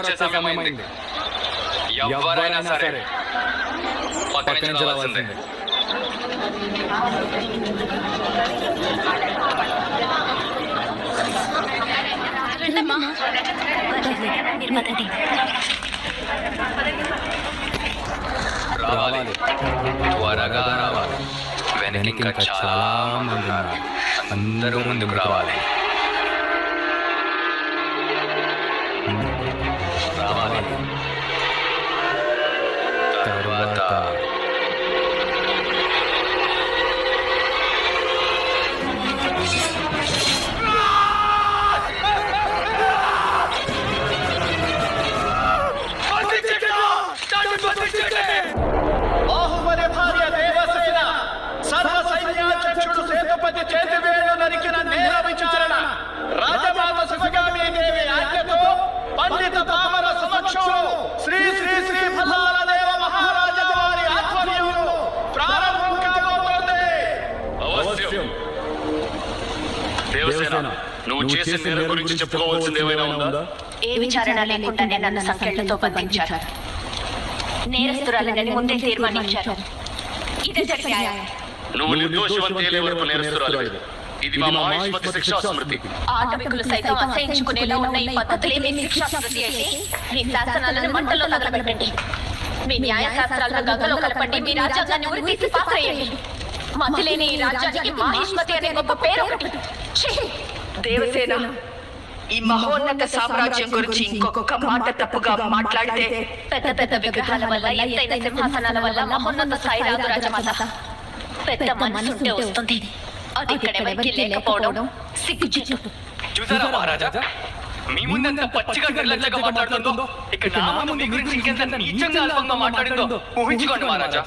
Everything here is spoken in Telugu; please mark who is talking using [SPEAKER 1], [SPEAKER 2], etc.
[SPEAKER 1] వచ్చే సమయం అయింది. ఎవరైనా సరే పక్క నుంచి రావాల్సిందే. రావాలి, త్వరగా రావాలి. వెనక ఇంకా చాలా మంది ఉన్నారు. అందరూ ముందుకు రావాలి. రావాలి. తర్వాత
[SPEAKER 2] బాహుబలి భార్య దేవసేన సర్వ సైన్యాధ్యక్షుడు సేతుపతి చేతివేళ్లు నరికిన నేర విచారణ రాజమాత శివగామి దేవి ఆజ్ఞతో పండిత పామర సమక్షంలో శ్రీ శ్రీ శ్రీ ఫలాలదేవ మహారాజ వారి ఆధ్వర్యంలో ప్రారంభం కాబోతోంది.
[SPEAKER 1] అవశ్యం. దేవసేన, నువ్వు చేసిన నేరం గురించి చెప్పుకోవాల్సింది ఏమైనా ఉందా?
[SPEAKER 3] ఏ విచారణ లేకుండానే నన్ను సంఖ్యలతో బంధించారు. నేరస్తురాలని ముందే తీర్మానించారు. ఇదే న్యాయం.
[SPEAKER 1] నువ్వు నిర్దోషివని తేలే వరకు నేరస్తురాలివి. ఇది మా మహిష్మతి శిక్షా స్మృతి.
[SPEAKER 3] ఆటవికులు సైతం అసహించుకునేలా ఉన్న ఈ పద్ధతులేమీ శిక్షా స్మృతి అయితే మీ శాసనాలను మంటల్లో తగలబెట్టండి. మీ న్యాయశాస్త్రాలను గంగలో కలపండి. మీ రాజ్యాంగాన్ని ఉరితీసి పాత్రయ్యండి. మతిలేని ఈ రాజ్యానికి మహిష్మతి అనే గొప్ప పేరు ఒకటి.
[SPEAKER 4] దేవసేన, ఈ మహోన్నత సామ్రాజ్యం గురించి ఇంకొక మాట తప్పుగా మాట్లాడితే
[SPEAKER 3] పెద్ద పెద్ద విగ్రహాల వల్ల, ఎత్తైన సింహాసనాల వల్ల మహోన్నత స్థాయి రాదు రాజమాత. పెద్ద మనసుంటే వస్తుంది. అది ఇక్కడ ఎవరికి లేకపోవడం సిగ్గుచేటు.
[SPEAKER 1] చూసారా మహారాజా, మీ ముందంతా పచ్చిగా నిర్లక్ష్యంగా మాట్లాడుతుందో, ఇక్కడ నా ముందు మీ గురించి ఇంకెంత నీచంగా అల్పంగా మాట్లాడిందో ఊహించుకోండి మహారాజా.